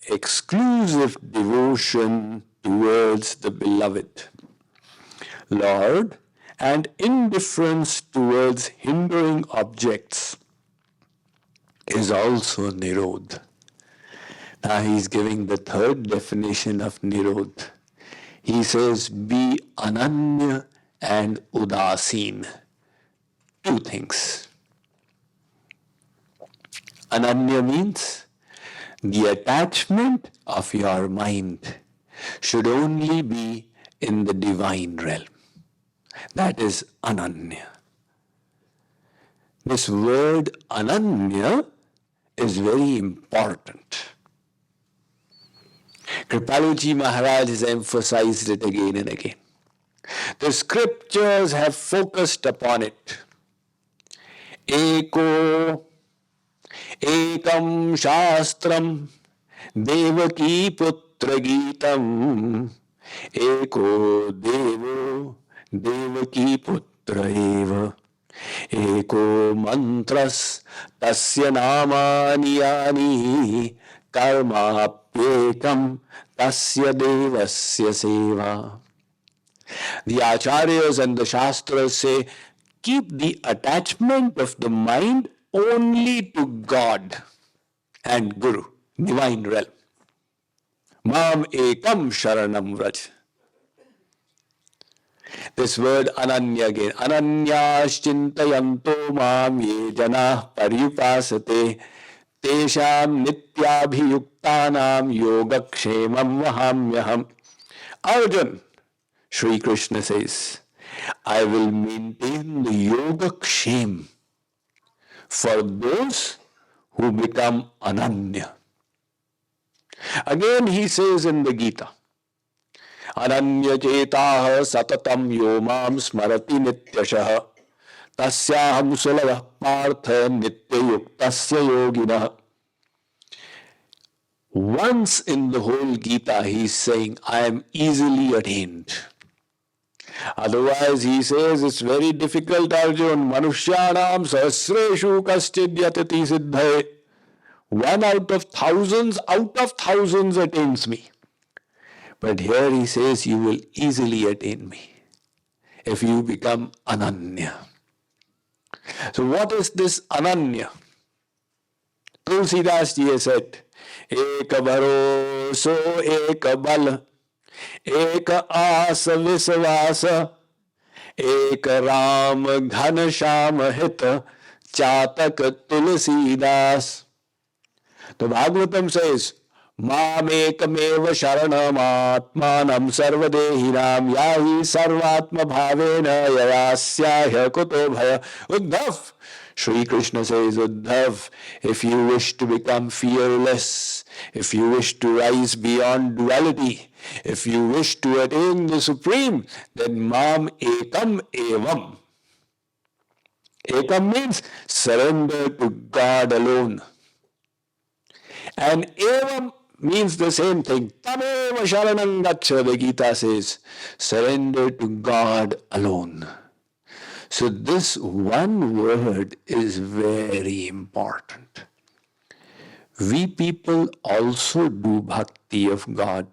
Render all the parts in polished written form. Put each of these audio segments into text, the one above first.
exclusive devotion towards the Beloved Lord and indifference towards hindering objects is also Nirodha. Now he is giving the third definition of Nirodha. He says, be Ananya and Udasin. Two things. Ananya means the attachment of your mind should only be in the divine realm. That is Ananya. This word Ananya is very important. Kripaluji Maharaj has emphasized it again and again. The scriptures have focused upon it. Eko ekam shastram devaki putra gitam eko devo devaki putra eva eko mantras tasya namani yani karmapyekam tasya devasya seva. The acharyas and the shastras say, keep the attachment of the mind only to God and Guru, divine realm. Mam ekam sharanam vraj. This word Ananya again. Ananyas chintayanto mam ye janah paryupasate tesham nityabhiyuktanam yogakshemam vahamyaham. Arjun, Sri Krishna says, I will maintain the yogakshema for those who become Ananya. Again he says in the Gita, Ananya chetah satatam yomam smarati nityashah tasyaham sulavah partha nityayuktasya yoginah. Once in the whole Gita he is saying, I am easily attained. Otherwise he says, it's very difficult, Arjun. Manushyanam sahasreshu kaschid yatati siddhaye. One out of thousands attains me. But here he says, you will easily attain me if you become Ananya. So what is this Ananya? Tulsidas ji has said, Eka bharoso, eka bal, eka asa visvasa, eka ram ghan sham hita, chatak tulsidas. The Bhagavatam says, Mamekam sharanam atmanam sarvadehinam yahi sarvatma bhavena yayasyahya kuto bhaya. Uddhav, Sri Krishna says, Uddhav, if you wish to become fearless, if you wish to rise beyond duality, if you wish to attain the Supreme, then Mam ekam evam. Ekam means surrender to God alone. And evam means the same thing. Tameva sharanam gaccha, the Gita says, surrender to God alone. So this one word is very important. We people also do bhakti of God,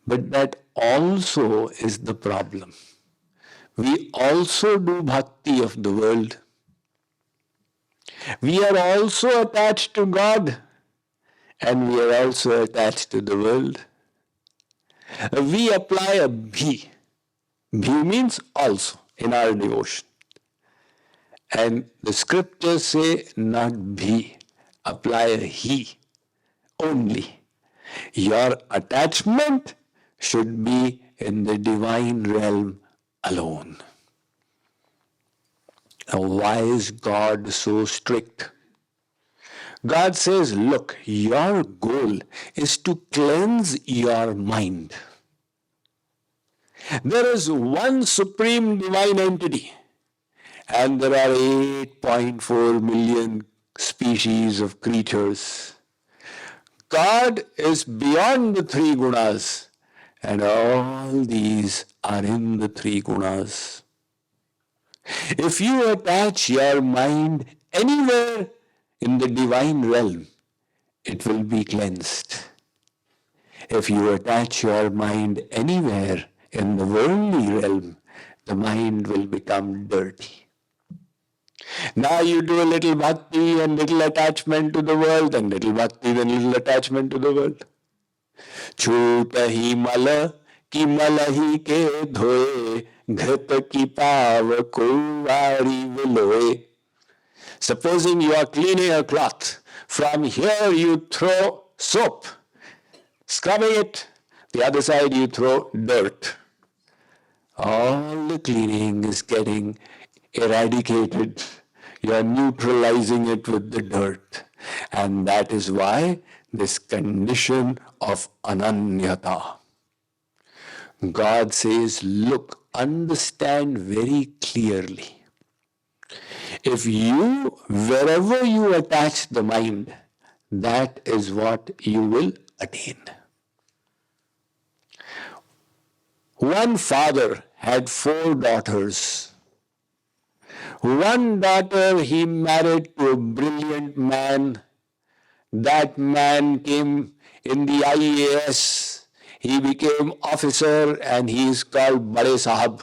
but that also is the problem. We also do bhakti of the world. We are also attached to God, and we are also attached to the world. We apply a bhi. Bhi means also in our devotion. And the scriptures say not bhi, apply a he only. Your attachment should be in the divine realm alone. Now, why is God so strict? God says, look, your goal is to cleanse your mind. There is one supreme divine entity, and there are 8.4 million species of creatures. God is beyond the three gunas, and all these are in the three gunas. If you attach your mind anywhere in the divine realm, it will be cleansed. If you attach your mind anywhere in the worldly realm, the mind will become dirty. Now you do a little bhakti and little attachment to the world, and little bhakti then little attachment to the world. Chhota hi mala ki malahi ke dhoye, ghat ki pav kuvari viloye. Supposing you are cleaning a cloth, from here you throw soap, scrubbing it, the other side you throw dirt. All the cleaning is getting eradicated. You are neutralizing it with the dirt. And that is why this condition of ananyata. God says, look, understand very clearly. If you, wherever you attach the mind, that is what you will attain. One father had 4 daughters. One daughter he married to a brilliant man. That man came in the IAS. He became officer and he is called Bade Sahab.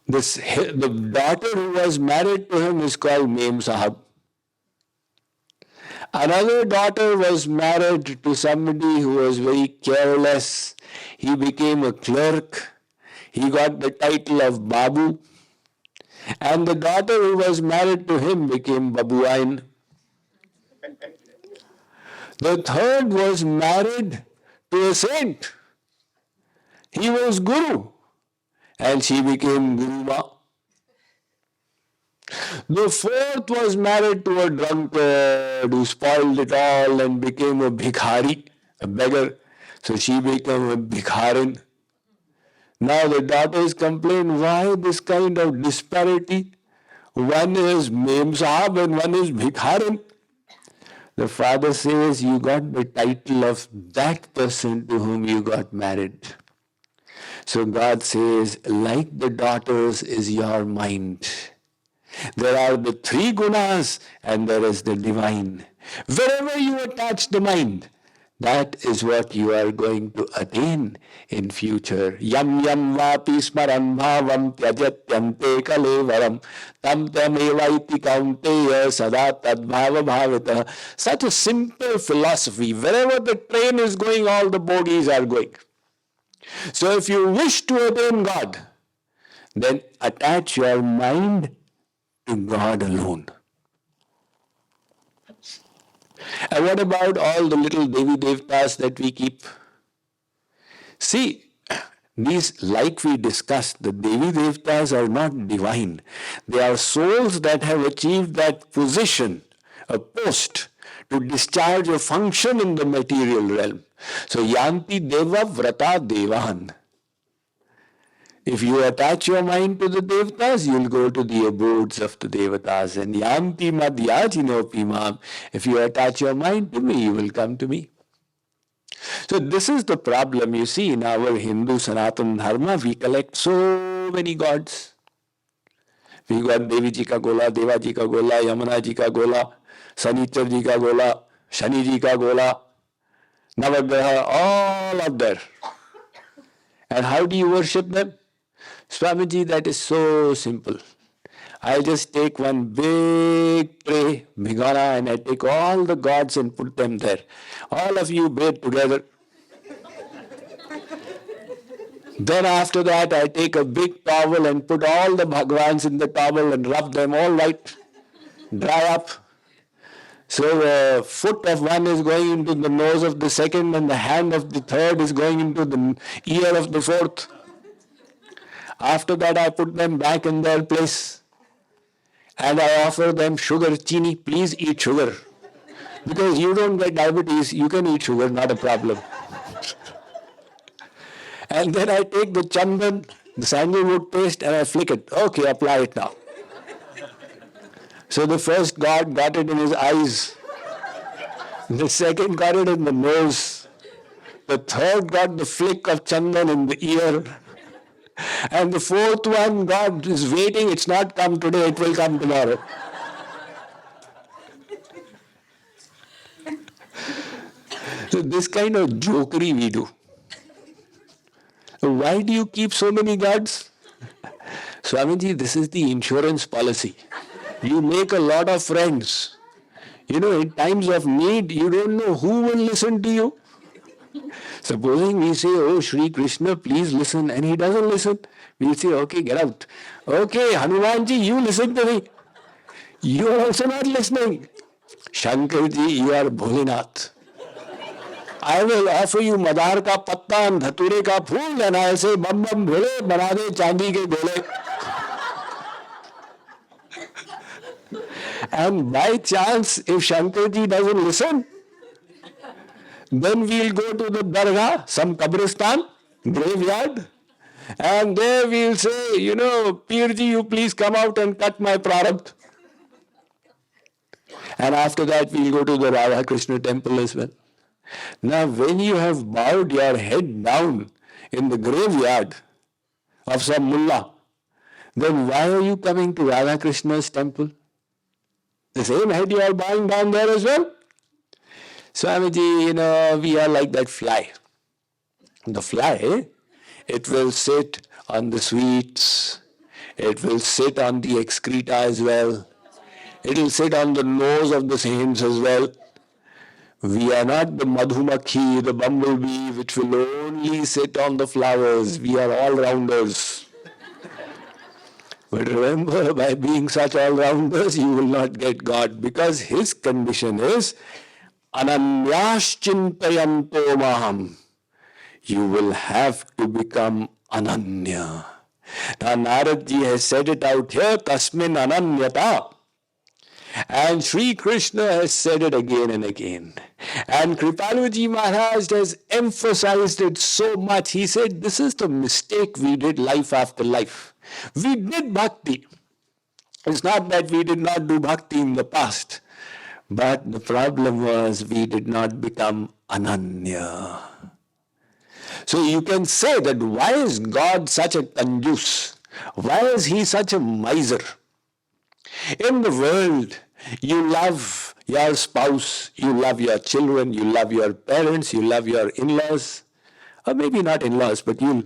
The daughter who was married to him is called Mem Sahab. Another daughter was married to somebody who was very careless. He became a clerk. He got the title of Babu. And the daughter who was married to him became Babuain. The third was married to a saint. He was Guru. And she became Guruma. The fourth was married to a drunkard who spoiled it all and became a bhikhari, a beggar. So she became a bhikharin. Now the daughters complain, why this kind of disparity? One is Mem Sahab and one is bhikharin. The father says, you got the title of that person to whom you got married. So God says, like the daughters is your mind. There are the 3 gunas and there is the divine. Wherever you attach the mind, that is what you are going to attain in future. Yam yam vapi smaran bhavam tyajatyante kalevaram tam tamevaiti kaunteya sada tadbhava bhavata. Such a simple philosophy. Wherever the train is going, all the bogies are going. So if you wish to attain God, then attach your mind to God alone. And what about all the little Devi Devtas that we keep? See, these, like we discussed, the Devi Devtas are not divine. They are souls that have achieved that position, a post, to discharge a function in the material realm. So, Yanti Deva Vrata Devan. If you attach your mind to the Devatas, you'll go to the abodes of the Devatas. And Yanti Madhyajino Pimam. If you attach your mind to me, you will come to me. So this is the problem. You see, in our Hindu Sanatan Dharma, we collect so many gods. We got Devi Ji ka Gola, Deva Ji ka Gola, Yamuna Ji ka Gola, Sanichar Ji ka Gola, Shani Ji ka Gola, Navagraha, all up there. And how do you worship them? Swamiji, that is so simple. I just take one big tray, bhigana, and I take all the gods and put them there. All of you bathe together. Then after that, I take a big towel and put all the bhagwans in the towel and rub them all right, dry up. So the foot of one is going into the nose of the second and the hand of the third is going into the ear of the fourth. After that, I put them back in their place. And I offer them sugar, chini, please eat sugar. Because you don't get diabetes, you can eat sugar, not a problem. And then I take the chandan, the sandalwood paste, and I flick it. Okay, apply it now. So the first god got it in his eyes. The second got it in the nose. The third got the flick of chandan in the ear. And the fourth one, God is waiting, it's not come today, it will come tomorrow. So this kind of jokery we do. Why do you keep so many gods? Swamiji, this is the insurance policy. You make a lot of friends. In times of need, you don't know who will listen to you. Supposing we say, oh, Shri Krishna, please listen, and he doesn't listen, we'll say, okay, get out. Okay, Hanumanji, you listen to me. You are also not listening. Shankarji, you are Bholinath. I will offer you madar ka patta and dhature ka phool, and I'll say, bam bam bhole, bana de chandi ke gole. And by chance, if Shankarji doesn't listen, then we'll go to the dargah, some kabristan, graveyard, and there we'll say, Pirji, you please come out and cut my prarabdh. And after that, we'll go to the Radha Krishna temple as well. Now, when you have bowed your head down in the graveyard of some mullah, then why are you coming to Radha Krishna's temple? The same head you are bowing down there as well? Swamiji, we are like that fly. The fly, it will sit on the sweets, it will sit on the excreta as well, it will sit on the nose of the saints as well. We are not the madhumakhi, the bumblebee, which will only sit on the flowers. We are all-rounders. But remember, by being such all-rounders, you will not get God, because his condition is ananyaschintayanto maham. You will have to become ananya. Now Narad ji has said it out here, tasmin ananyata. And Sri Krishna has said it again and again. And Kripaluji Maharaj has emphasized it so much. He said, this is the mistake we did life after life. We did bhakti. It's not that we did not do bhakti in the past. But the problem was we did not become ananya. So you can say that why is God such a conjuice? Why is he such a miser? In the world, you love your spouse, you love your children, you love your parents, you love your in-laws, or maybe not in-laws, but Mullah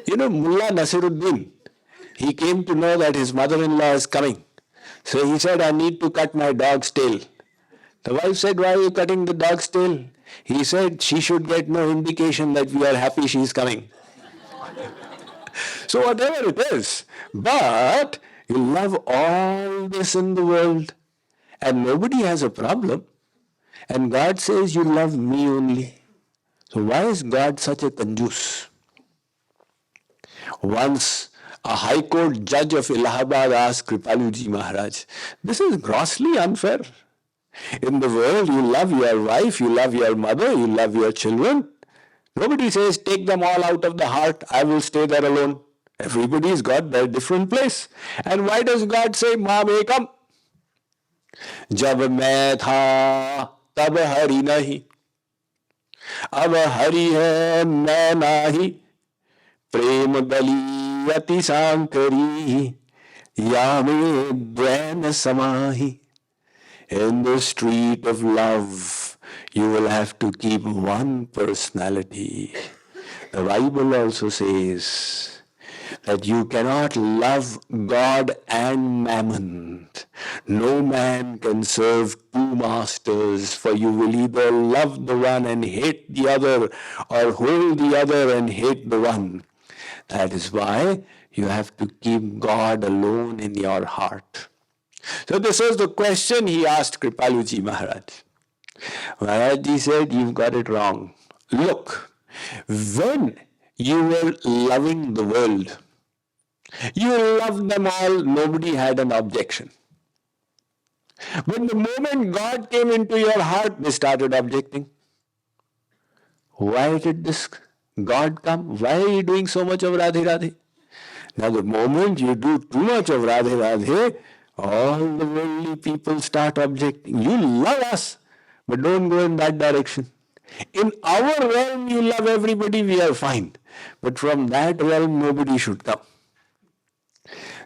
Nasiruddin, he came to know that his mother-in-law is coming. So he said, I need to cut my dog's tail. The wife said, why are you cutting the dog's tail? He said, she should get no indication that we are happy she is coming. So whatever it is, but you love all this in the world and nobody has a problem. And God says you love me only. So why is God such a conjuice? Once a High Court judge of Allahabad asked Kripaluji Maharaj, this is grossly unfair. In the world you love your wife, you love your mother, you love your children. Nobody says take them all out of the heart, I will stay there alone. Everybody's got their different place. And why does God say, Maam ekam? Jab main tha, tab hari nahi. Ab hari hai, main nahi. Prem gali ati sankari. Yame dvain samahi. In the street of love, you will have to keep one personality. The Bible also says that you cannot love God and mammon. No man can serve two masters, for you will either love the one and hate the other, or hold the other and hate the one. That is why you have to keep God alone in your heart. So this was the question he asked Kripaluji Maharaj. Maharaj said, you've got it wrong. Look, when you were loving the world, you loved them all, nobody had an objection. But the moment God came into your heart, they started objecting. Why did this God come? Why are you doing so much of Radhe Radhe? Now the moment you do too much of Radhe Radhe, all the worldly people start objecting. You love us, but don't go in that direction. In our realm, you love everybody, we are fine. But from that realm, nobody should come.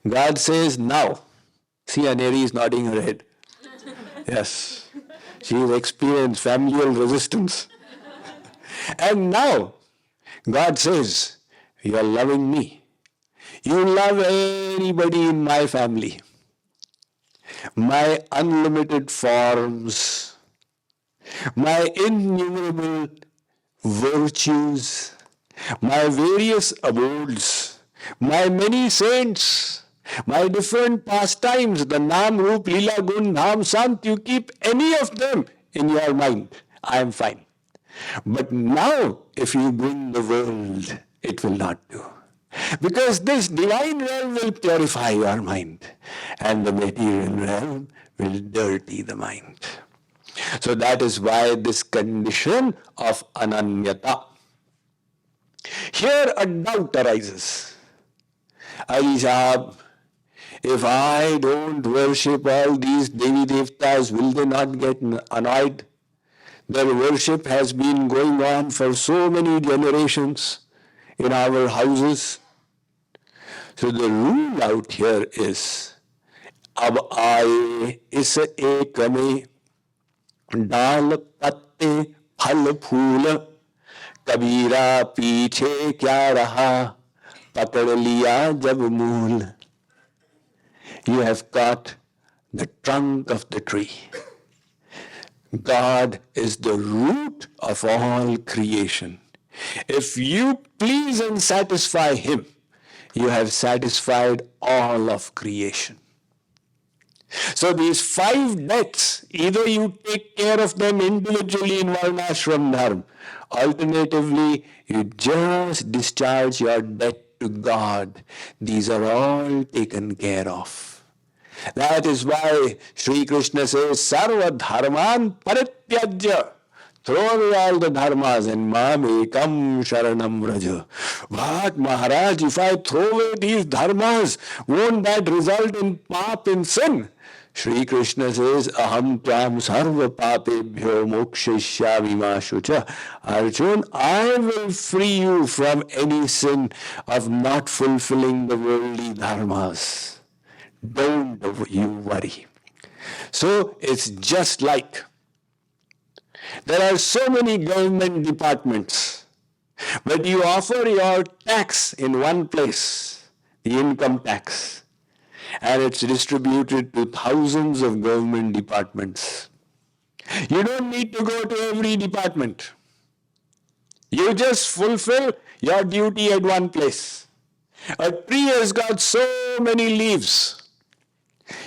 God says, now. See, Aneri is nodding her head. Yes. She has experienced familial resistance. And now, God says, you are loving me. You love anybody in my family. My unlimited forms, my innumerable virtues, my various abodes, my many saints, my different pastimes, the Nam, Roop, Leela, Gun, Dham, Sant, you keep any of them in your mind. I am fine. But now, if you bring the world, it will not do. Because this divine realm will purify your mind, and the material realm will dirty the mind. So that is why this condition of ananyata. Here a doubt arises. Ali Sahab, if I don't worship all these Devi Devtas, will they not get annoyed? Their worship has been going on for so many generations in our houses. So the rule out here is, ab aaye is ek mein डाल पत्ते फल फूल कबीरा पीछे क्या रहा पकड़ लिया जब मूल. You have got the trunk of the tree. God is the root of all creation. If you please and satisfy Him, you have satisfied all of creation. So these 5 debts, either you take care of them individually in Varnashram Dharma, alternatively, you just discharge your debt to God. These are all taken care of. That is why Sri Krishna says, Sarva dharman parityajya. Throw away all the dharmas and mam ekam sharanam vraja. But Maharaj, if I throw away these dharmas, won't that result in pap, in sin? Sri Krishna says, Aham tvam sarva papebhyo mokshishyami ma shucha. Arjun, I will free you from any sin of not fulfilling the worldly dharmas. Don't you worry. So it's just like there are so many government departments, but you offer your tax in one place, the income tax, and it's distributed to thousands of government departments. You don't need to go to every department. You just fulfill your duty at one place. A tree has got so many leaves.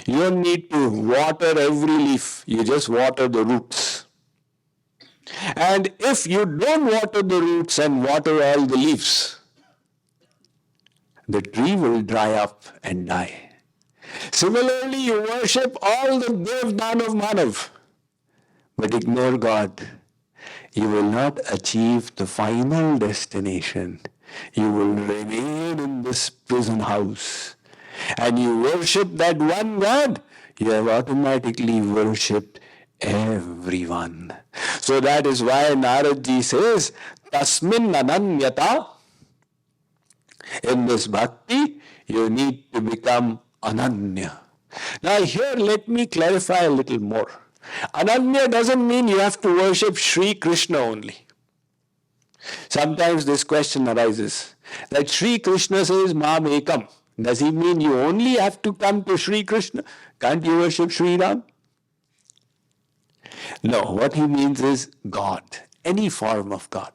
You don't need to water every leaf. You just water the roots. And if you don't water the roots and water all the leaves, the tree will dry up and die. Similarly, you worship all the Devdan of Manav, but ignore God. You will not achieve the final destination. You will remain in this prison house. And you worship that one God, you have automatically worshipped everyone. So that is why Naradji says, Tasmin ananyata. In this bhakti, you need to become ananya. Now here let me clarify a little more. Ananya doesn't mean you have to worship Sri Krishna only. Sometimes this question arises, that Sri Krishna says, Mam Ekam. Does he mean you only have to come to Sri Krishna? Can't you worship Sri Ram? No, what he means is God, any form of God.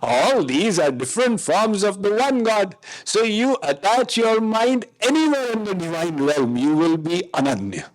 All these are different forms of the one God. So you attach your mind anywhere in the divine realm, you will be Ananya.